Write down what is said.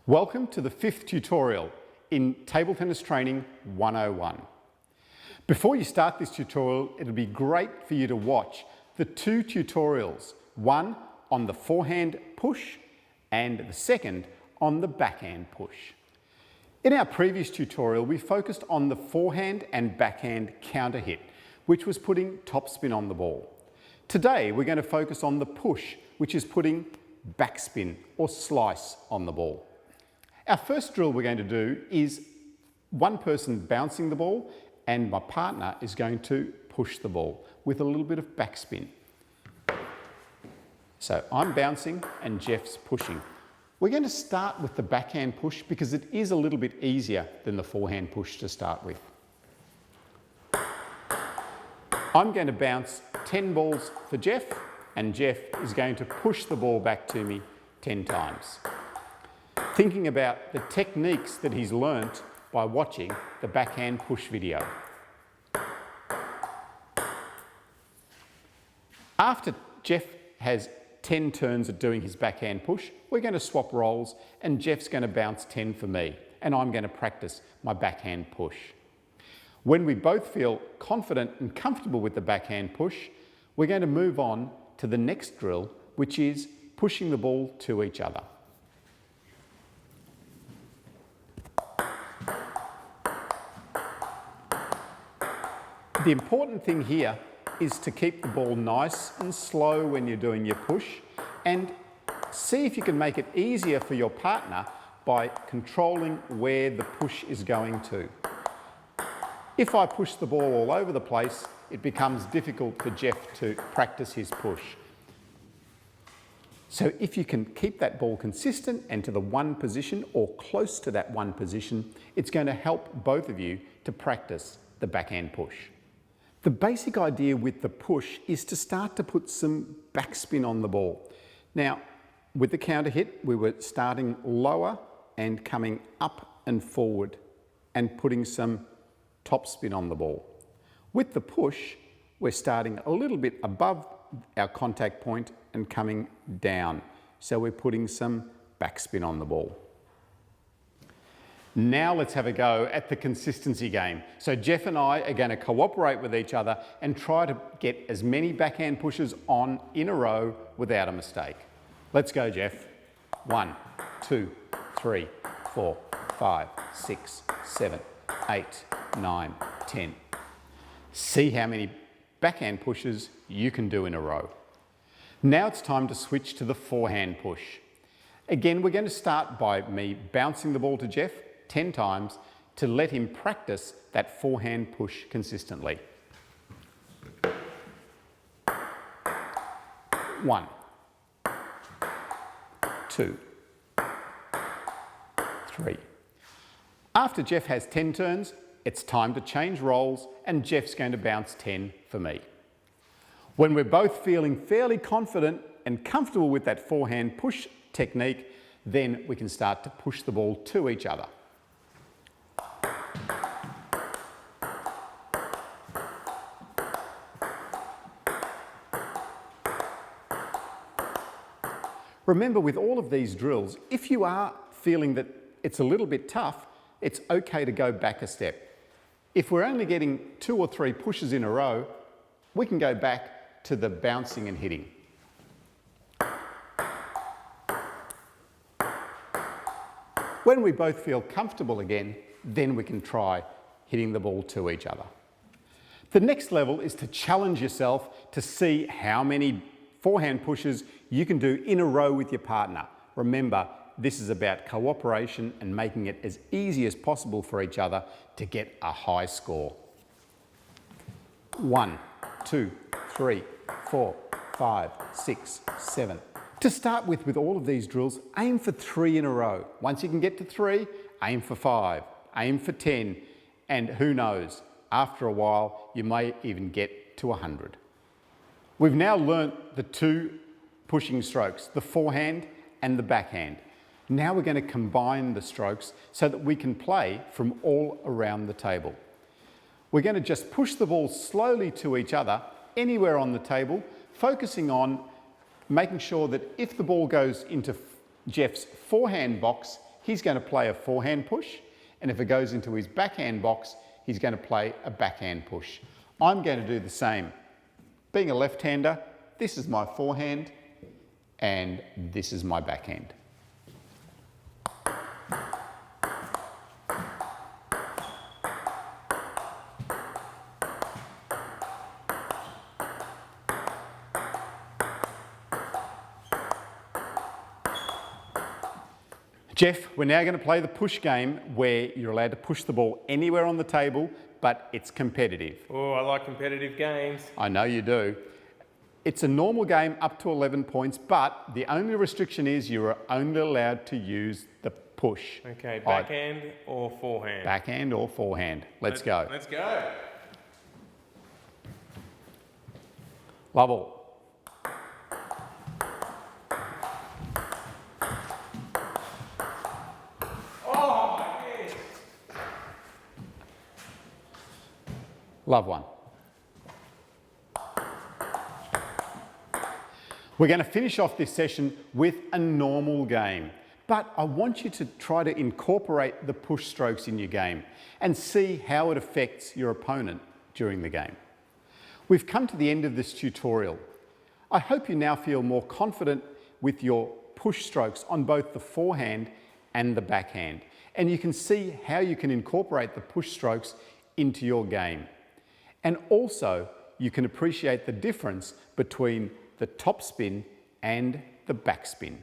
Welcome to the 5th tutorial in Table Tennis Training 101. Before you start this tutorial, it'll be great for you to watch the two tutorials, one on the forehand push and the second on the backhand push. In our previous tutorial, we focused on the forehand and backhand counter hit, which was putting topspin on the ball. Today, we're going to focus on the push, which is putting backspin or slice on the ball. Our first drill we're going to do is one person bouncing the ball and my partner is going to push the ball with a little bit of backspin. So I'm bouncing and Jeff's pushing. We're going to start with the backhand push because it is a little bit easier than the forehand push to start with. I'm going to bounce 10 balls for Jeff and Jeff is going to push the ball back to me 10 times. Thinking about the techniques that he's learnt by watching the backhand push video. After Jeff has 10 turns at doing his backhand push, we're going to swap roles and Jeff's going to bounce 10 for me and I'm going to practice my backhand push. When we both feel confident and comfortable with the backhand push, we're going to move on to the next drill, which is pushing the ball to each other. The important thing here is to keep the ball nice and slow when you're doing your push and see if you can make it easier for your partner by controlling where the push is going to. If I push the ball all over the place, it becomes difficult for Jeff to practice his push. So if you can keep that ball consistent and to the one position or close to that one position, it's going to help both of you to practice the backhand push. The basic idea with the push is to start to put some backspin on the ball. Now, with the counter hit, we were starting lower and coming up and forward and putting some topspin on the ball. With the push, we're starting a little bit above our contact point and coming down. So we're putting some backspin on the ball. Now let's have a go at the consistency game. So Jeff and I are going to cooperate with each other and try to get as many backhand pushes on in a row without a mistake. Let's go, Jeff. 1, 2, 3, 4, 5, 6, 7, 8, 9, 10. See how many backhand pushes you can do in a row. Now it's time to switch to the forehand push. Again, we're going to start by me bouncing the ball to Jeff 10 times to let him practice that forehand push consistently. 1, 2, 3. After Jeff has 10 turns, it's time to change roles and Jeff's going to bounce 10 for me. When we're both feeling fairly confident and comfortable with that forehand push technique, then we can start to push the ball to each other. Remember, with all of these drills, if you are feeling that it's a little bit tough, it's okay to go back a step. If we're only getting 2 or 3 pushes in a row, we can go back to the bouncing and hitting. When we both feel comfortable again, then we can try hitting the ball to each other. The next level is to challenge yourself to see how many forehand pushes you can do in a row with your partner. Remember, this is about cooperation and making it as easy as possible for each other to get a high score. 1, 2, 3, 4, 5, 6, 7. To start with all of these drills, aim for 3 in a row. Once you can get to 3, aim for 5, aim for 10, and who knows, after a while, you may even get to 100. We've now learnt the 2 pushing strokes, the forehand and the backhand. Now we're going to combine the strokes so that we can play from all around the table. We're going to just push the ball slowly to each other anywhere on the table, focusing on making sure that if the ball goes into Jeff's forehand box, he's going to play a forehand push, and if it goes into his backhand box, he's going to play a backhand push. I'm going to do the same. Being a left-hander, this is my forehand, and this is my backhand. Jeff, we're now going to play the push game where you're allowed to push the ball anywhere on the table, but it's competitive. Oh, I like competitive games. I know you do. It's a normal game up to 11 points, but the only restriction is you are only allowed to use the push. Okay, backhand or forehand? Backhand or forehand. Let's go. Let's go. Lovell. Love one. We're going to finish off this session with a normal game, but I want you to try to incorporate the push strokes in your game and see how it affects your opponent during the game. We've come to the end of this tutorial. I hope you now feel more confident with your push strokes on both the forehand and the backhand, and you can see how you can incorporate the push strokes into your game. And also, you can appreciate the difference between the top spin and the backspin.